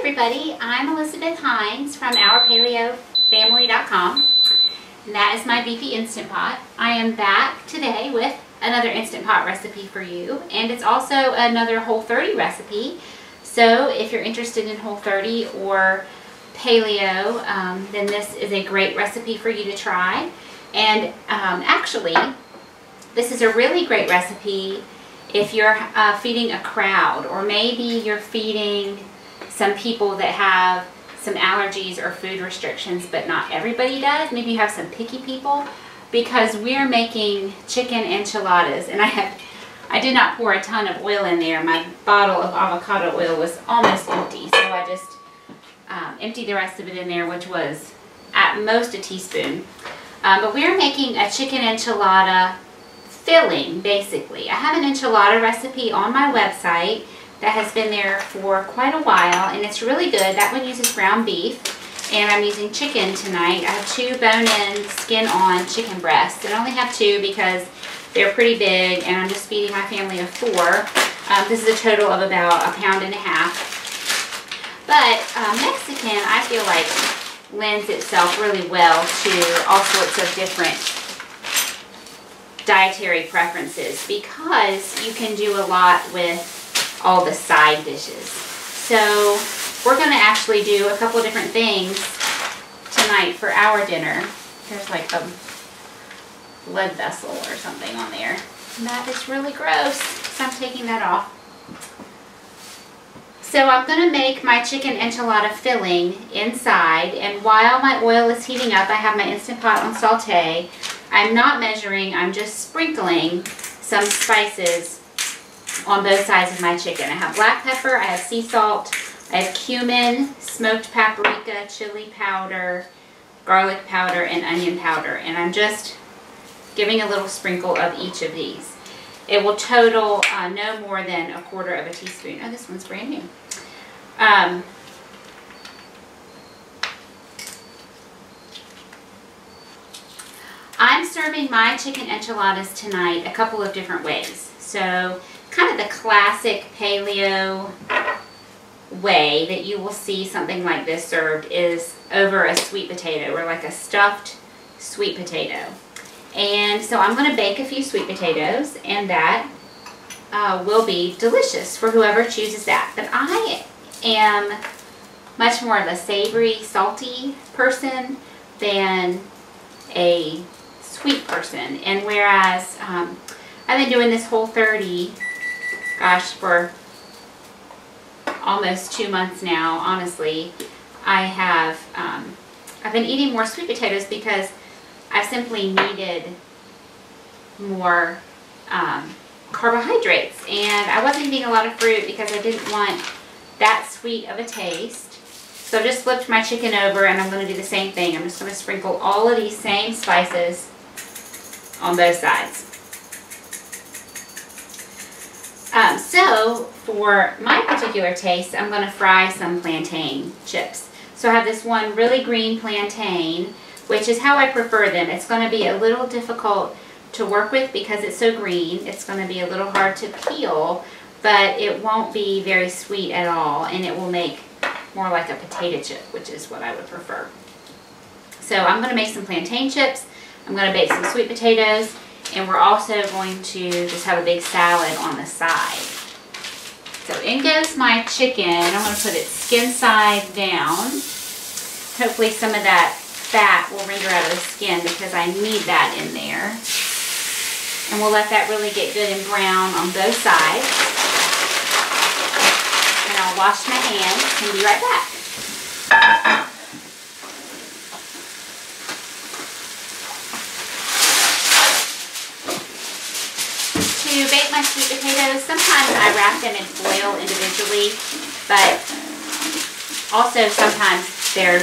everybody, I'm Elizabeth Hines from OurPaleoFamily.com, and that is my beefy Instant Pot. I am back today with another Instant Pot recipe for you, and it's also another Whole30 recipe. So if you're interested in Whole30 or Paleo, then this is a great recipe for you to try. And actually, this is a really great recipe if you're feeding a crowd, or maybe you're feeding some people that have some allergies or food restrictions, but not everybody does. Maybe you have some picky people, because we're making chicken enchiladas, and I did not pour a ton of oil in there. My bottle of avocado oil was almost empty, so I just emptied the rest of it in there, which was at most a teaspoon. But we're making a chicken enchilada filling, basically. I have an enchilada recipe on my website that has been there for quite a while, and it's really good. That one uses ground beef, and I'm using chicken tonight. I have 2 bone-in, skin-on chicken breasts. I only have 2 because they're pretty big, and I'm just feeding my family of 4. This is a total of about 1.5 pounds. But Mexican, I feel like, lends itself really well to all sorts of different dietary preferences, because you can do a lot with all the side dishes. So we're going to actually do a couple of different things tonight for our dinner. There's like a blood vessel or something on there. And that is really gross, so I'm taking that off. So I'm going to make my chicken enchilada filling inside, and while my oil is heating up, I have my Instant Pot on saute. I'm not measuring, I'm just sprinkling some spices on both sides of my chicken. I have black pepper, I have sea salt, I have cumin, smoked paprika, chili powder, garlic powder, and onion powder. And I'm just giving a little sprinkle of each of these. It will total no more than 1/4 teaspoon. Oh, this one's brand new. I'm serving my chicken enchiladas tonight a couple of different ways. So kind of the classic paleo way that you will see something like this served is over a sweet potato, or like a stuffed sweet potato. And so I'm going to bake a few sweet potatoes, and that will be delicious for whoever chooses that. But I am much more of a savory, salty person than a sweet person. And whereas I've been doing this Whole30, gosh, for almost 2 months now, honestly, I've been eating more sweet potatoes because I've simply needed more carbohydrates, and I wasn't eating a lot of fruit because I didn't want that sweet of a taste. So I just flipped my chicken over, and I'm going to do the same thing. I'm just going to sprinkle all of these same spices on both sides. So for my particular taste, I'm going to fry some plantain chips. So I have this one really green plantain, which is how I prefer them. It's going to be a little difficult to work with because it's so green. It's going to be a little hard to peel, but it won't be very sweet at all, and it will make more like a potato chip, which is what I would prefer. So I'm going to make some plantain chips. I'm going to bake some sweet potatoes, and we're also going to just have a big salad on the side. So in goes my chicken. I'm going to put it skin side down. Hopefully some of that fat will render out of the skin, because I need that in there. And we'll let that really get good and brown on both sides. And I'll wash my hands and be right back. To bake my sweet potatoes, sometimes I wrap them in foil individually, but also sometimes their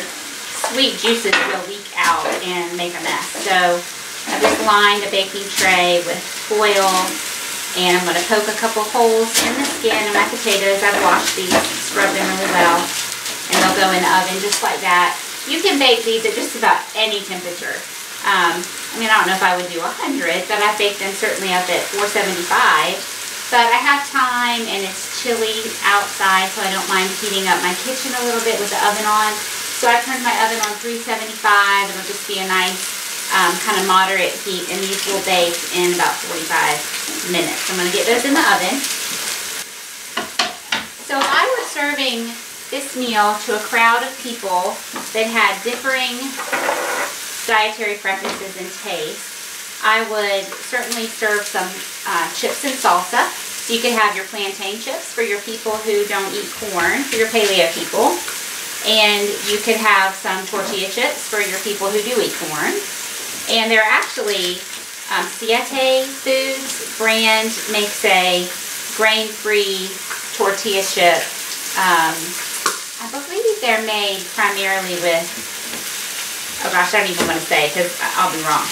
sweet juices will leak out and make a mess. So I just lined a baking tray with foil, and I'm going to poke a couple holes in the skin of my potatoes. I've washed these, scrubbed them really well, and they'll go in the oven just like that. You can bake these at just about any temperature. I mean, I don't know if I would do 100, but I've baked them certainly up at 475. But I have time, and it's chilly outside, so I don't mind heating up my kitchen a little bit with the oven on. So I turned my oven on 375. It'll just be a nice kind of moderate heat, and these will bake in about 45 minutes. I'm going to get those in the oven. So if I were serving this meal to a crowd of people that had differing dietary preferences and tastes, I would certainly serve some chips and salsa. So you could have your plantain chips for your people who don't eat corn, for your paleo people. And you could have some tortilla chips for your people who do eat corn. And they're actually, Siete Foods brand makes a grain-free tortilla chip. I believe they're made primarily with, oh gosh, I don't even want to say because I'll be wrong.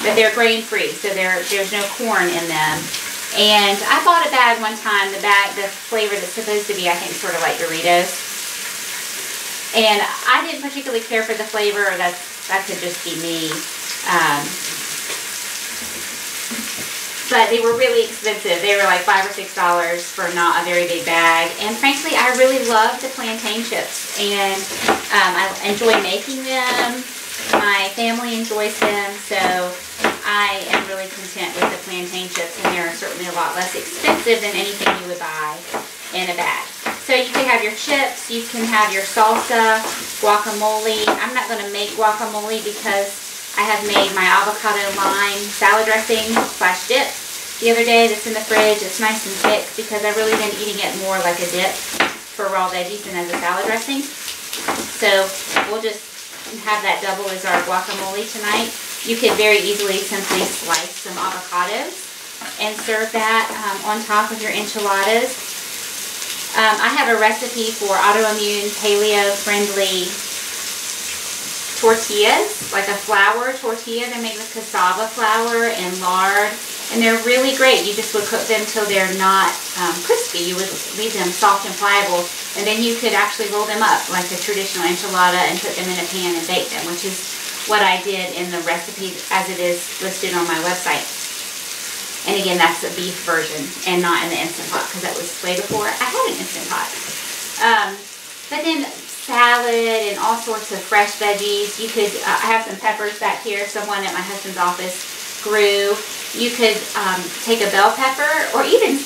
But they're grain-free, so there's no corn in them. And I bought a bag one time, the flavor that's supposed to be, I think, sort of like Doritos. And I didn't particularly care for the flavor, or that could just be me. But they were really expensive. They were like $5 or $6 for not a very big bag. And frankly, I really love the plantain chips. And I enjoy making them. My family enjoys them. So I am really content with the plantain chips. And they're certainly a lot less expensive than anything you would buy in a bag. So you can have your chips. You can have your salsa, guacamole. I'm not going to make guacamole because I have made my avocado lime salad dressing / dip the other day that's in the fridge. It's nice and thick because I've really been eating it more like a dip for raw veggies than as a salad dressing. So we'll just have that double as our guacamole tonight. You could very easily simply slice some avocados and serve that on top of your enchiladas. I have a recipe for autoimmune, paleo-friendly tortillas, like a flour tortilla. They're made with cassava flour and lard, and they're really great. You just would cook them till they're not crispy. You would leave them soft and pliable, and then you could actually roll them up like a traditional enchilada and put them in a pan and bake them, which is what I did in the recipe as it is listed on my website. And again, that's the beef version and not in the Instant Pot, because that was way before I had an Instant Pot. But then salad and all sorts of fresh veggies. You could, I have some peppers back here, someone at my husband's office grew. You could take a bell pepper, or even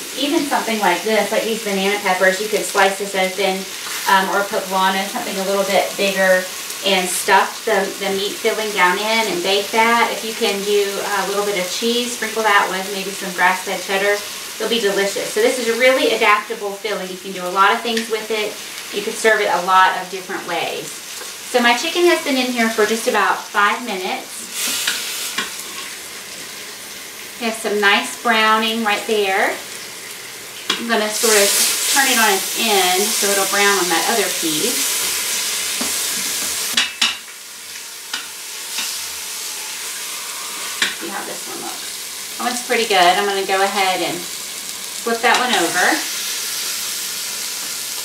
something like this, like these banana peppers. You could slice this open, or a poblano, something a little bit bigger, and stuff the meat filling down in and bake that. If you can do a little bit of cheese, sprinkle that with maybe some grass-fed cheddar, it'll be delicious. So this is a really adaptable filling. You can do a lot of things with it. You could serve it a lot of different ways. So my chicken has been in here for just about 5 minutes. We have some nice browning right there. I'm going to sort of turn it on its end so it'll brown on that other piece. See how this one looks. Oh, it's pretty good. I'm going to go ahead and flip that one over.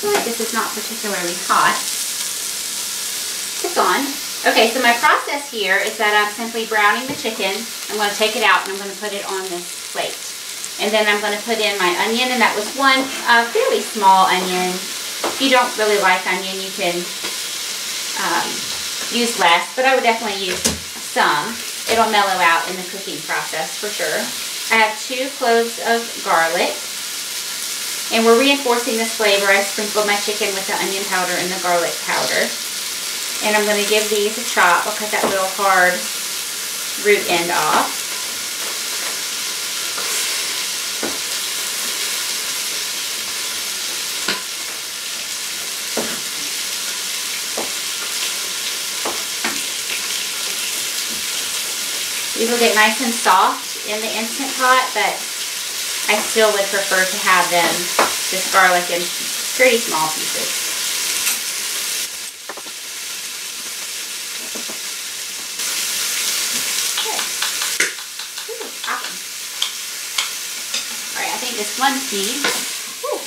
I feel like this is not particularly hot. It's on. Okay, so my process here is that I'm simply browning the chicken. I'm going to take it out and I'm going to put it on this plate. And then I'm going to put in my onion, and that was one fairly small onion. If you don't really like onion, you can use less, but I would definitely use some. It'll mellow out in the cooking process for sure. I have 2 cloves of garlic. And we're reinforcing this flavor. I sprinkled my chicken with the onion powder and the garlic powder. And I'm going to give these a chop. I'll cut that little hard root end off. These will get nice and soft in the Instant Pot, but I still would prefer to have them just garlic in pretty small pieces. Good. Ooh, awesome. Alright, I think this one piece. Ooh.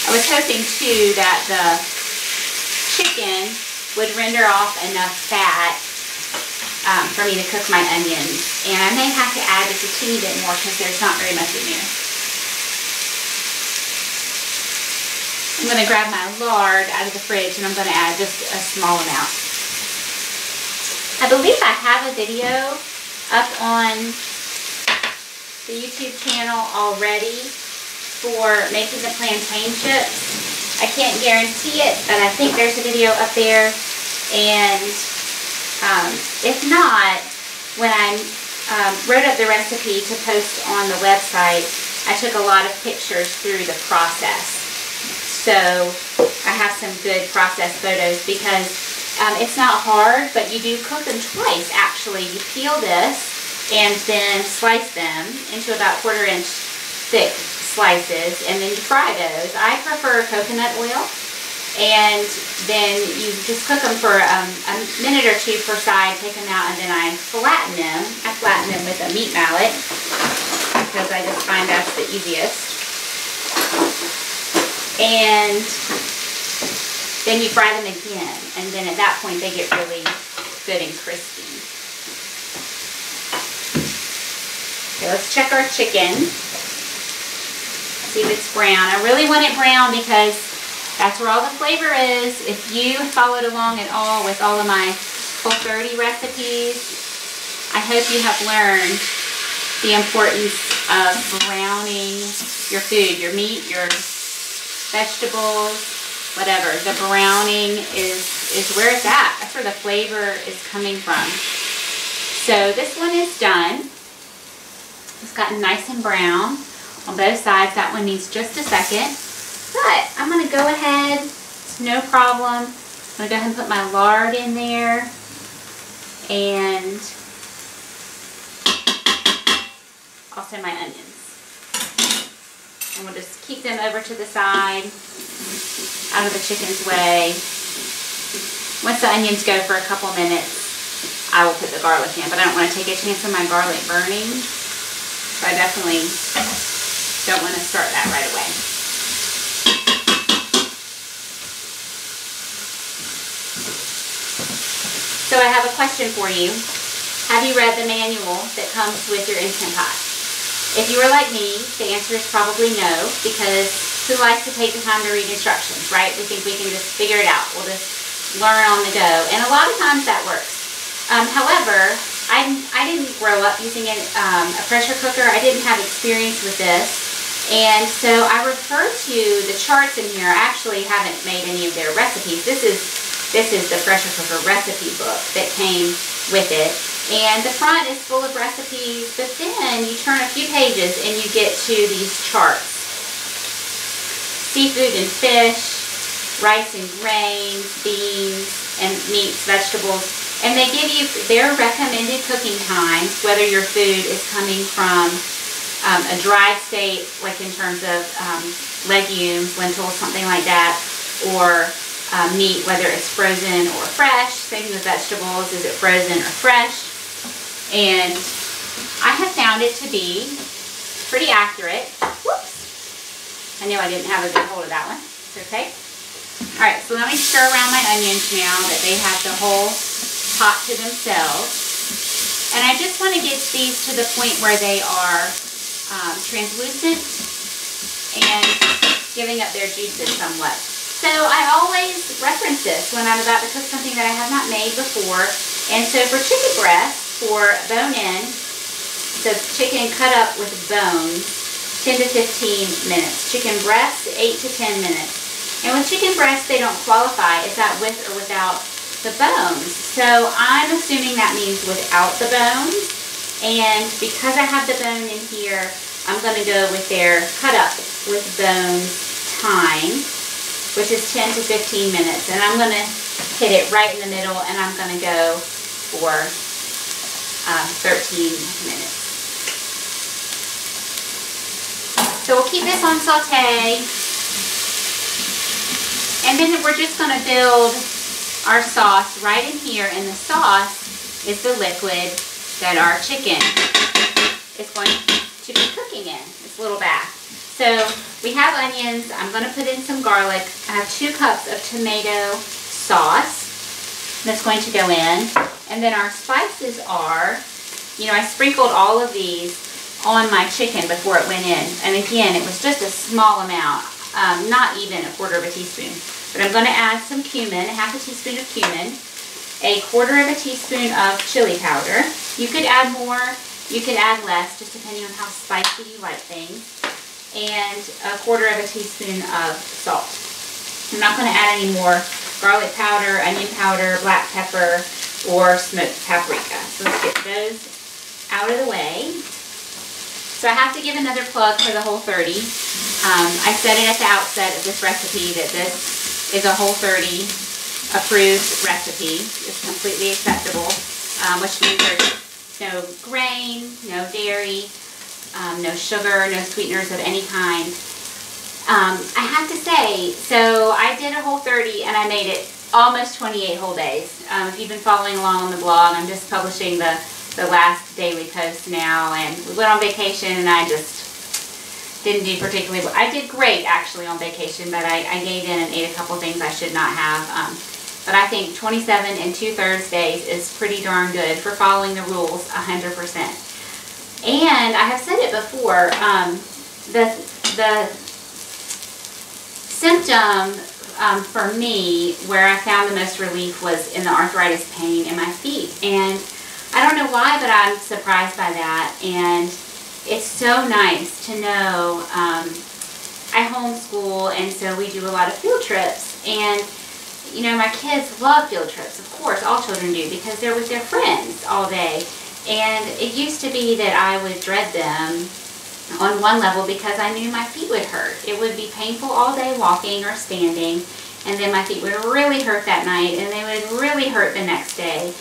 I was hoping too that the chicken would render off enough fat for me to cook my onions. And I may have to add just a teeny bit more because there's not very much in there. I'm going to grab my lard out of the fridge and I'm going to add just a small amount. I believe I have a video up on the YouTube channel already for making the plantain chips. I can't guarantee it, but I think there's a video up there. And if not, when I wrote up the recipe to post on the website, I took a lot of pictures through the process. So I have some good process photos because it's not hard, but you do cook them twice actually. You peel this and then slice them into about 1/4 inch thick slices, and then you fry those. I prefer coconut oil, and then you just cook them for a minute or two per side, take them out, and then I flatten them. I flatten them with a meat mallet because I just find that's the easiest. And then you fry them again, and then at that point they get really good and crispy. Okay, let's check our chicken. See if it's brown. I really want it brown because that's where all the flavor is. If you followed along at all with all of my Whole30 recipes, I hope you have learned the importance of browning your food, your meat, your vegetables, whatever. The browning is where it's at. That's where the flavor is coming from. So this one is done. It's gotten nice and brown on both sides. That one needs just a second. But I'm going to go ahead. It's no problem. I'm going to go ahead and put my lard in there. And also my onions. And we'll just keep them over to the side, out of the chicken's way. Once the onions go for a couple minutes, I will put the garlic in, but I don't want to take a chance on my garlic burning. So I definitely don't want to start that right away. So I have a question for you. Have you read the manual that comes with your Instant Pot? If you were like me, the answer is probably no, because who likes to take the time to read instructions, right? We think we can just figure it out. We'll just learn on the go. And a lot of times that works. However, I didn't grow up using a pressure cooker. I didn't have experience with this. And so I refer to the charts in here. I actually haven't made any of their recipes. This is the pressure cooker recipe book that came with it. And the front is full of recipes, but then you turn a few pages and you get to these charts. Seafood and fish, rice and grains, beans and meats, vegetables. And they give you their recommended cooking times, whether your food is coming from a dried state, like in terms of legumes, lentils, something like that, or meat, whether it's frozen or fresh. Same with vegetables, is it frozen or fresh? And I have found it to be pretty accurate. Whoops! I know I didn't have a good hold of that one. It's okay. Alright, so let me stir around my onions now that they have the whole pot to themselves. And I just want to get these to the point where they are translucent and giving up their juices somewhat. So I always reference this when I'm about to cook something that I have not made before. And so for chicken breast, for bone-in, it says chicken cut up with bones, 10 to 15 minutes. Chicken breast, 8 to 10 minutes. And with chicken breast, they don't qualify. Is that with or without the bones? So I'm assuming that means without the bones. And because I have the bone in here, I'm going to go with their cut up with bones time, which is 10 to 15 minutes. And I'm going to hit it right in the middle, and I'm going to go for 13 minutes. So we'll keep this on saute. And then we're just going to build our sauce right in here. And the sauce is the liquid that our chicken is going to be cooking in, this little bath. So we have onions. I'm going to put in some garlic. I have 2 cups of tomato sauce that's going to go in. And then our spices are, you know, I sprinkled all of these on my chicken before it went in. And again, it was just a small amount, not even a quarter of a teaspoon. But I'm going to add some cumin, a half a teaspoon of cumin, a quarter of a teaspoon of chili powder. You could add more, you could add less, just depending on how spicy you like things. And a quarter of a teaspoon of salt. I'm not going to add any more garlic powder, onion powder, black pepper, or smoked paprika. So let's get those out of the way. So I have to give another plug for the Whole30. I said it at the outset of this recipe that this is a Whole30 approved recipe. It's completely acceptable, which means there's no grain, no dairy, no sugar, no sweeteners of any kind. I have to say, so I did a Whole30 and I made it almost 28 whole days. If you've been following along on the blog, I'm just publishing the last daily post now, and we went on vacation and I just didn't do particularly well. I did great actually on vacation, but I gave in and ate a couple things I should not have. But I think 27 2/3 days is pretty darn good for following the rules 100%. And I have said it before, the symptom for me where I found the most relief was in the arthritis pain in my feet. And I don't know why, but I'm surprised by that. And it's so nice to know. I homeschool, and so we do a lot of field trips. And you know, my kids love field trips, of course, all children do, because they're with their friends all day. And it used to be that I would dread them on one level because I knew my feet would hurt. It would be painful all day walking or standing, and then my feet would really hurt that night, and they would really hurt the next day.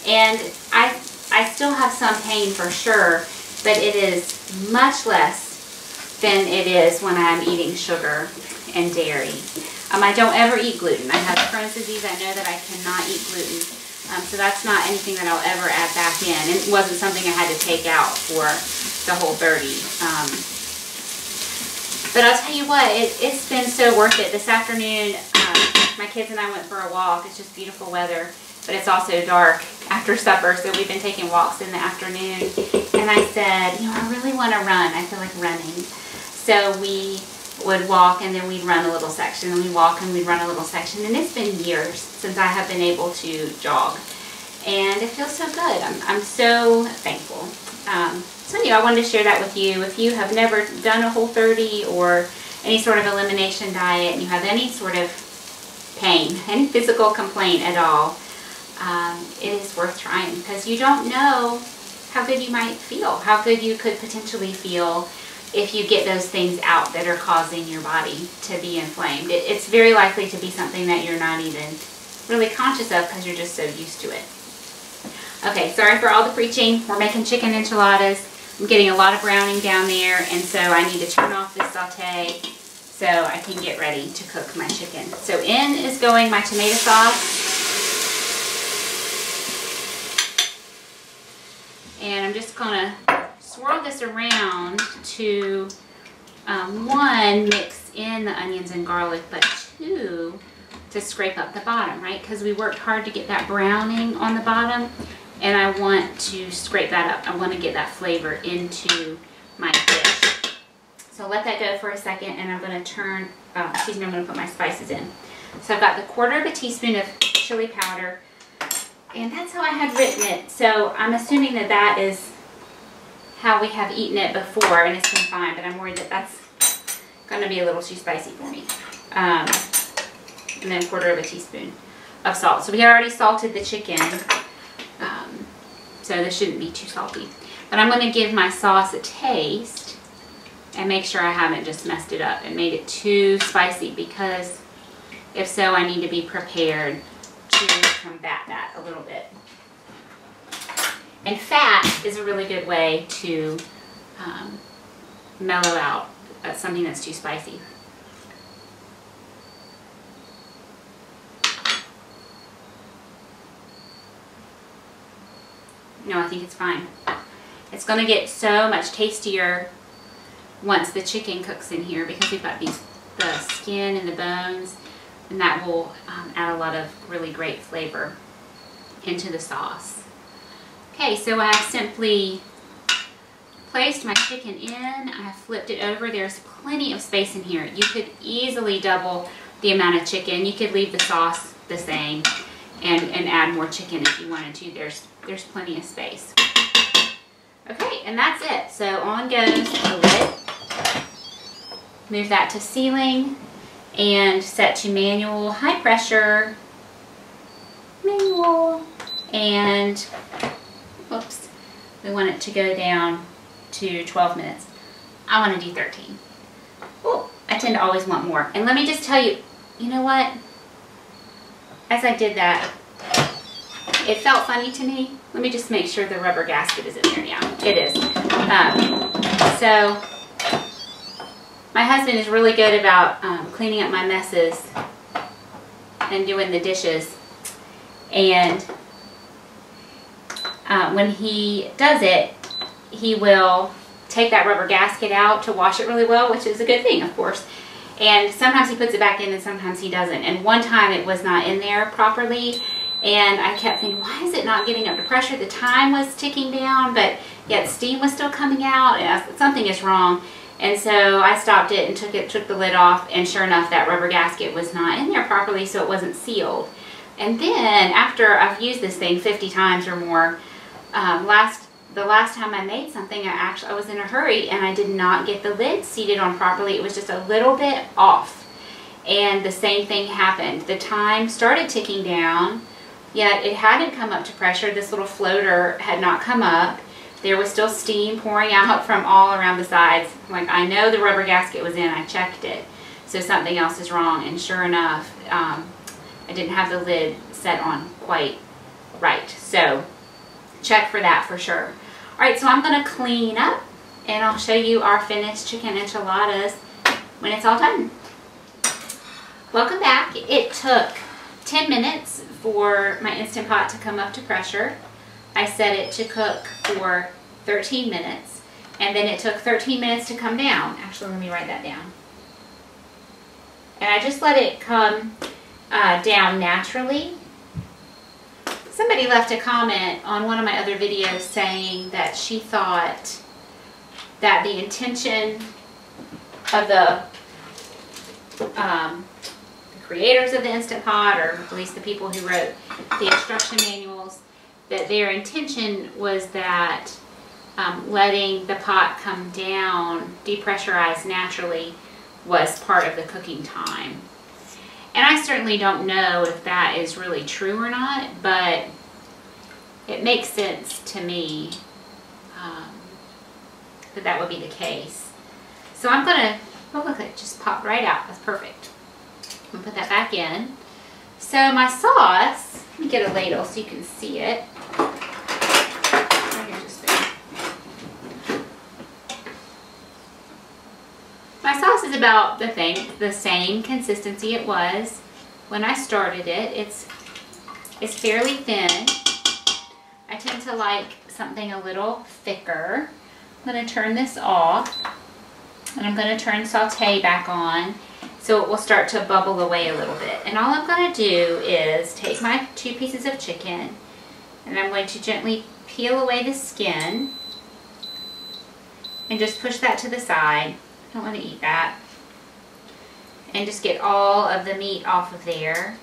And I still have some pain for sure, but it is much less than it is when I'm eating sugar and dairy. I don't ever eat gluten. I have Crohn's disease. I know that I cannot eat gluten. So that's not anything that I'll ever add back in. It wasn't something I had to take out for the Whole30. But I'll tell you what, it's been so worth it. This afternoon, my kids and I went for a walk. It's just beautiful weather, but it's also dark after supper, so we've been taking walks in the afternoon. And I said, you know, I really want to run. I feel like running. So we would walk, and then we'd run a little section, and we'd walk and we'd run a little section. And it's been years since I have been able to jog, and it feels so good. I'm so thankful. So anyway, I wanted to share that with you. If you have never done a Whole30 or any sort of elimination diet, and you have any sort of pain, any physical complaint at all, it is worth trying, because you don't know how good you might feel, how good you could potentially feel if you get those things out that are causing your body to be inflamed. It's very likely to be something that you're not even really conscious of because you're just so used to it. Okay, sorry for all the preaching. We're making chicken enchiladas. I'm getting a lot of browning down there, and so I need to turn off this saute so I can get ready to cook my chicken. So in is going my tomato sauce. And I'm just gonna swirl this around to, one, mix in the onions and garlic, but two, to scrape up the bottom, right? Because we worked hard to get that browning on the bottom, and I want to scrape that up. I want to get that flavor into my dish. So let that go for a second, and I'm going to turn, I'm going to put my spices in. So I've got the quarter of a teaspoon of chili powder, and that's how I had written it. So I'm assuming that that is how we have eaten it before, and it's been fine, but I'm worried that that's going to be a little too spicy for me. And then a quarter of a teaspoon of salt. So we already salted the chicken, so this shouldn't be too salty. But I'm going to give my sauce a taste and make sure I haven't just messed it up and made it too spicy, because if so, I need to be prepared to combat that a little bit. And fat is a really good way to mellow out something that's too spicy. No, I think it's fine. It's going to get so much tastier once the chicken cooks in here, because we've got the skin and the bones, and that will add a lot of really great flavor into the sauce. Okay, so I have simply placed my chicken in. I have flipped it over. There's plenty of space in here. You could easily double the amount of chicken. You could leave the sauce the same and add more chicken if you wanted to. There's plenty of space. Okay, and that's it. So on goes the lid. Move that to sealing and set to manual, high pressure, manual, and whoops, we want it to go down to 12 minutes. I want to do 13. Oh, I tend to always want more. And let me just tell you, you know what? As I did that, it felt funny to me. Let me just make sure the rubber gasket is in there. Yeah, it is. So my husband is really good about cleaning up my messes and doing the dishes. And when he does it, he will take that rubber gasket out to wash it really well, which is a good thing, of course. And sometimes he puts it back in and sometimes he doesn't. And one time it was not in there properly. And I kept thinking, why is it not getting up to pressure? The time was ticking down, but yet steam was still coming out. And something is wrong. And so I stopped it and took the lid off. And sure enough, that rubber gasket was not in there properly, so it wasn't sealed. And then after I've used this thing 50 times or more, the last time I made something, I was in a hurry and I did not get the lid seated on properly. It was just a little bit off. And the same thing happened. The time started ticking down, yet it hadn't come up to pressure. This little floater had not come up. There was still steam pouring out from all around the sides. Like, I know the rubber gasket was in. I checked it. So something else is wrong. And sure enough, I didn't have the lid set on quite right. So check for that for sure. All right, so I'm going to clean up and I'll show you our finished chicken enchiladas when it's all done. Welcome back. It took 10 minutes for my Instant Pot to come up to pressure. I set it to cook for 13 minutes, and then it took 13 minutes to come down. Actually, let me write that down. And I just let it come down naturally. Somebody left a comment on one of my other videos saying that she thought that the intention of the creators of the Instant Pot, or at least the people who wrote the instruction manuals, that their intention was that letting the pot come down, depressurize naturally, was part of the cooking time. And I certainly don't know if that is really true or not, but it makes sense to me that that would be the case. So I'm going to, oh look, it just popped right out. That's perfect. I'm going to put that back in. So my sauce, let me get a ladle so you can see it. Right, here's a spoon. My sauce is about the same consistency it was when I started it. It's fairly thin. I tend to like something a little thicker. I'm going to turn this off, and I'm going to turn saute back on so it will start to bubble away a little bit. And all I'm going to do is take my 2 pieces of chicken, and I'm going to gently peel away the skin and just push that to the side. I don't want to eat that. And just get all of the meat off of there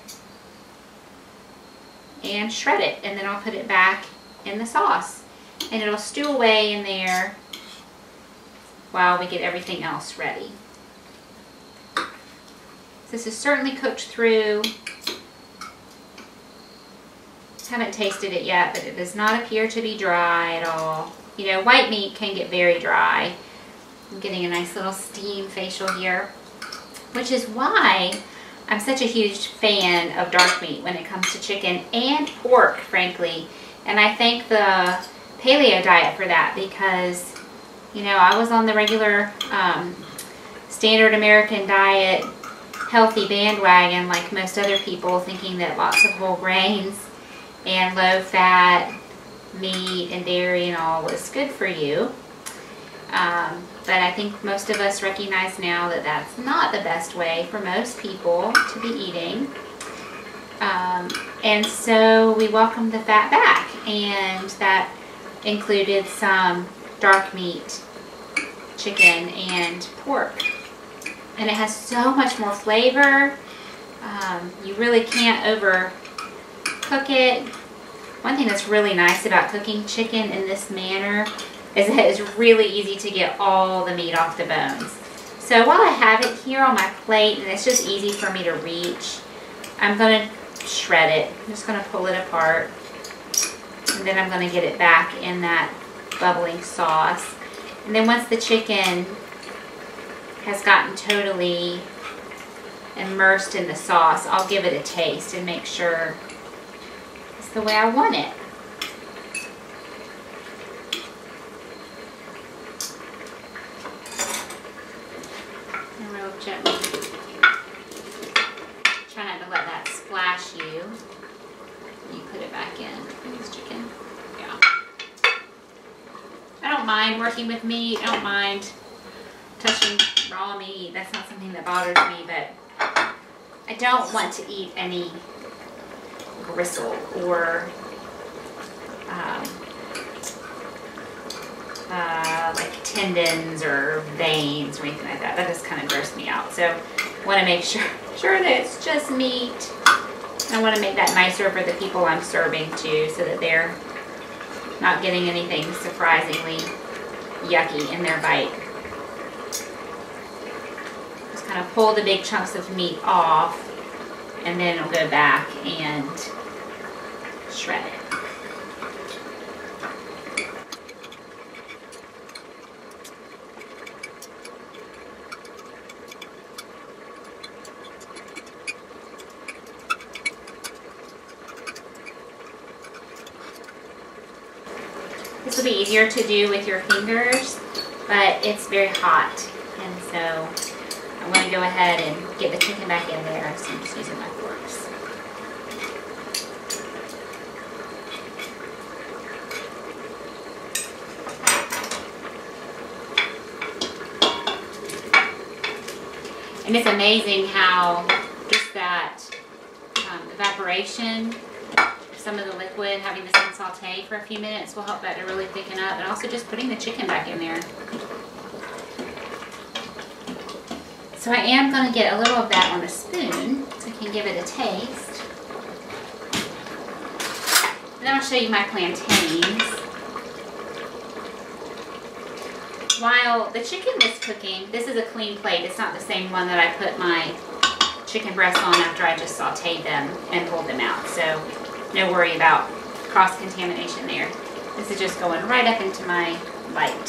and shred it, and then I'll put it back in the sauce, and it'll stew away in there while we get everything else ready. This is certainly cooked through. Haven't tasted it yet, but it does not appear to be dry at all. You know, white meat can get very dry. I'm getting a nice little steam facial here, which is why I'm such a huge fan of dark meat when it comes to chicken and pork, frankly. And I thank the paleo diet for that, because, you know, I was on the regular standard American diet healthy bandwagon like most other people, thinking that lots of whole grains and low fat meat and dairy and all was good for you. But I think most of us recognize now that that's not the best way for most people to be eating. And so we welcome the fat back, and that included some dark meat, chicken, and pork. And it has so much more flavor. You really can't overcook it. One thing that's really nice about cooking chicken in this manner is that it's really easy to get all the meat off the bones. So while I have it here on my plate and it's just easy for me to reach, I'm going to shred it. I'm just going to pull it apart. And then I'm going to get it back in that bubbling sauce. And then once the chicken has gotten totally immersed in the sauce, I'll give it a taste and make sure it's the way I want it. And real gently. Try not to let that splash you. You put it back in this chicken. Yeah. I don't mind working with meat. I don't mind touching raw meat. That's not something that bothers me, but I don't want to eat any gristle or like tendons or veins or anything like that. That just kind of grosses me out. So I want to make sure that it's just meat. I want to make that nicer for the people I'm serving to, so that they're not getting anything surprisingly yucky in their bite. Just kind of pull the big chunks of meat off, and then I'll go back and shred it. This will be easier to do with your fingers, but it's very hot, and so I'm going to go ahead and get the chicken back in there, so I'm just using my forks. And it's amazing how just that evaporation, some of the liquid, having this on saute for a few minutes will help that to really thicken up, and also just putting the chicken back in there. So I am going to get a little of that on a spoon so I can give it a taste. And then I'll show you my plantains. While the chicken is cooking, this is a clean plate. It's not the same one that I put my chicken breasts on after I just sauteed them and pulled them out. So no worry about cross-contamination there. This is just going right up into my bite.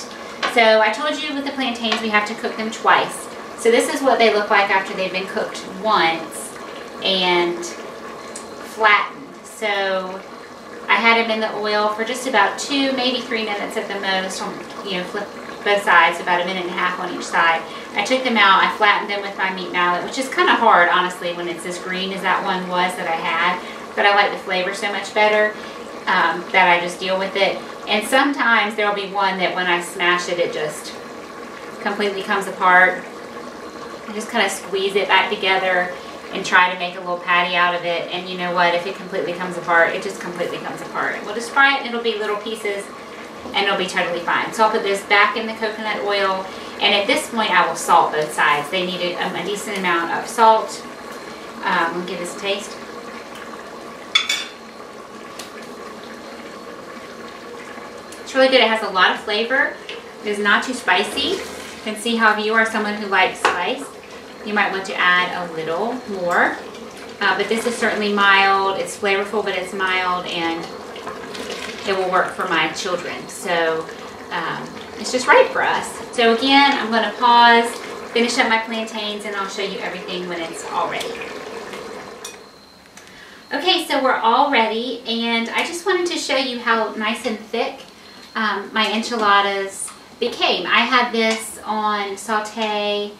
So I told you with the plantains we have to cook them twice. So this is what they look like after they've been cooked once and flattened. So I had them in the oil for just about 2, maybe 3 minutes at the most. Flip both sides, about 1.5 minutes on each side. I took them out, I flattened them with my meat mallet, which is kind of hard, honestly, when it's as green as that one was that I had. But I like the flavor so much better that I just deal with it. And sometimes there will be one that when I smash it, it just completely comes apart. I just kind of squeeze it back together and try to make a little patty out of it. And you know what? If it completely comes apart, it just completely comes apart. We'll just fry it and it'll be little pieces and it'll be totally fine. So I'll put this back in the coconut oil. And at this point, I will salt both sides. They need a decent amount of salt. We'll give this a taste. It's really good. It has a lot of flavor. It is not too spicy. You can see how if you are someone who likes spice, you might want to add a little more. But this is certainly mild. It's flavorful, but it's mild, and it will work for my children. So it's just right for us. So again, I'm going to pause, finish up my plantains, and I'll show you everything when it's all ready. Okay, so we're all ready, and I just wanted to show you how nice and thick my enchiladas became. I had this on saute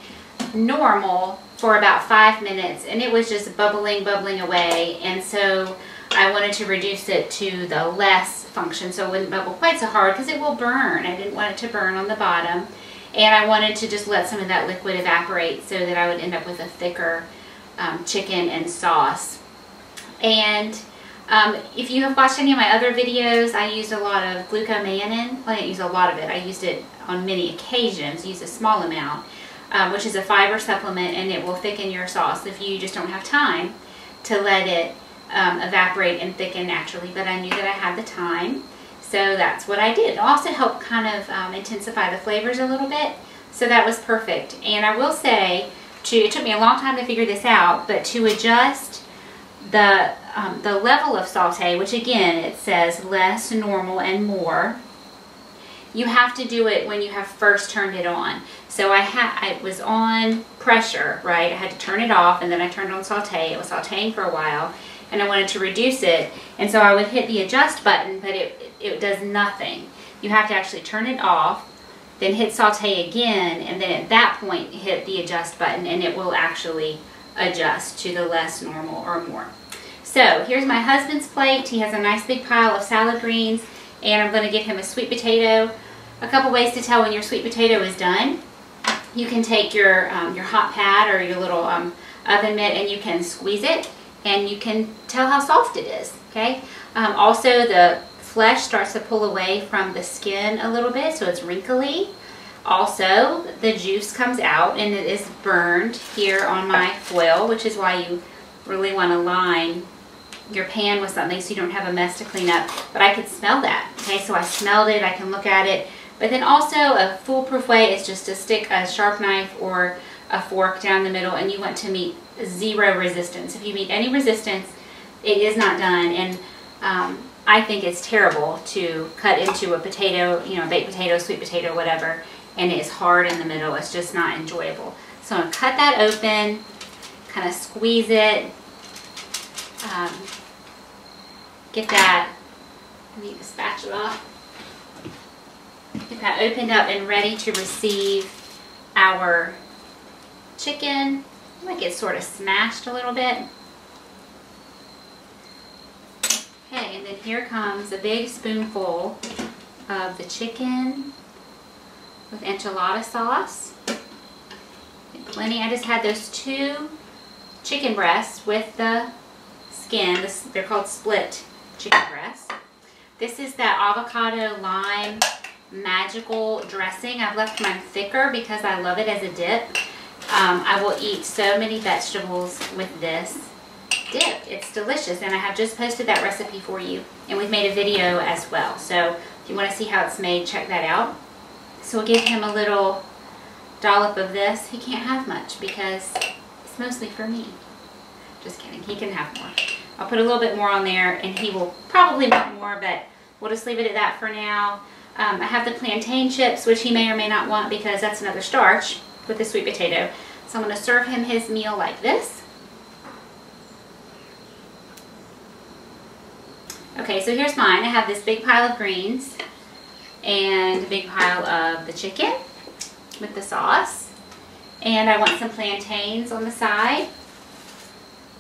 normal for about 5 minutes, and it was just bubbling away, and so I wanted to reduce it to the less function so it wouldn't bubble quite so hard because it will burn. I didn't want it to burn on the bottom, and I wanted to just let some of that liquid evaporate so that I would end up with a thicker chicken and sauce. And If you have watched any of my other videos, I used a lot of glucomannan. Well, I didn't use a lot of it. I used it on many occasions, used a small amount, which is a fiber supplement, and it will thicken your sauce if you just don't have time to let it evaporate and thicken naturally. But I knew that I had the time, so that's what I did. It also helped kind of intensify the flavors a little bit, so that was perfect. And I will say, it took me a long time to figure this out, but to adjust the level of saute, which again it says less, normal, and more, you have to do it when you have first turned it on. So I was on pressure, right? I had to turn it off, and then I turned on saute. It was sauteing for a while, and I wanted to reduce it, and so I would hit the adjust button, but it does nothing. You have to actually turn it off, then hit saute again, and then at that point hit the adjust button, and it will actually adjust to the less, normal, or more. So here's my husband's plate. He has a nice big pile of salad greens, and I'm going to give him a sweet potato. A couple ways to tell when your sweet potato is done. You can take your hot pad or your little oven mitt, and you can squeeze it, and you can tell how soft it is. Okay. Also, the flesh starts to pull away from the skin a little bit, so it's wrinkly. Also, the juice comes out, and it is burned here on my foil, which is why you really want to line your pan with something so you don't have a mess to clean up. But I could smell that. Okay, so I smelled it. I can look at it. But then also a foolproof way is just to stick a sharp knife or a fork down the middle, and you want to meet zero resistance. If you meet any resistance, it is not done. And I think it's terrible to cut into a potato, you know, baked potato, sweet potato, whatever, and it is hard in the middle. It's just not enjoyable. So I'm going to cut that open, kind of squeeze it, get that, I need the spatula, get that opened up and ready to receive our chicken. It might get sort of smashed a little bit. Okay, and then here comes a big spoonful of the chicken with enchilada sauce. Plenty. I just had those 2 chicken breasts with the skin. They're called split chicken breasts. This is that avocado lime magical dressing. I've left mine thicker because I love it as a dip. I will eat so many vegetables with this dip. It's delicious, and I have just posted that recipe for you, and we've made a video as well. So if you want to see how it's made, check that out. So we'll give him a little dollop of this. He can't have much because it's mostly for me. Just kidding. He can have more. I'll put a little bit more on there, and he will probably want more, but we'll just leave it at that for now. I have the plantain chips, which he may or may not want because that's another starch with the sweet potato. So I'm going to serve him his meal like this. Okay, so here's mine. I have this big pile of greens and a big pile of the chicken with the sauce. And I want some plantains on the side.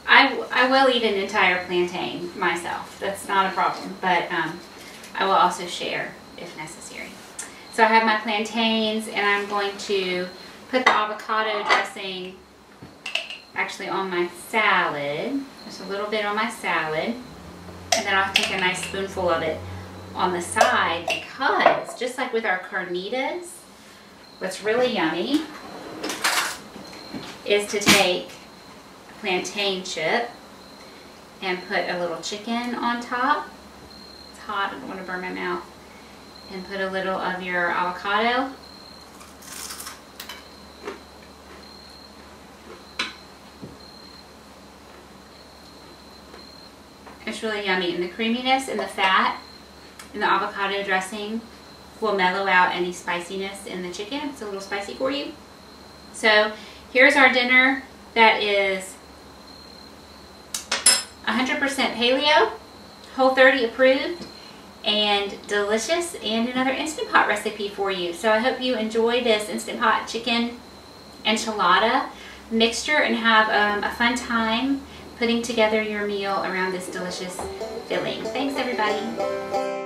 I will eat an entire plantain myself. That's not a problem, but I will also share if necessary. So I have my plantains, and I'm going to put the avocado dressing actually on my salad. Just a little bit on my salad. And then I'll take a nice spoonful of it on the side because, just like with our carnitas, what's really yummy is to take a plantain chip and put a little chicken on top. It's hot, I don't want to burn my mouth. And put a little of your avocado. It's really yummy, and the creaminess and the fat in the avocado dressing will mellow out any spiciness in the chicken. It's a little spicy for you. So here's our dinner that is 100% paleo, Whole30 approved, and delicious, and another Instant Pot recipe for you. So I hope you enjoy this Instant Pot chicken enchilada mixture and have a fun time putting together your meal around this delicious filling. Thanks, everybody.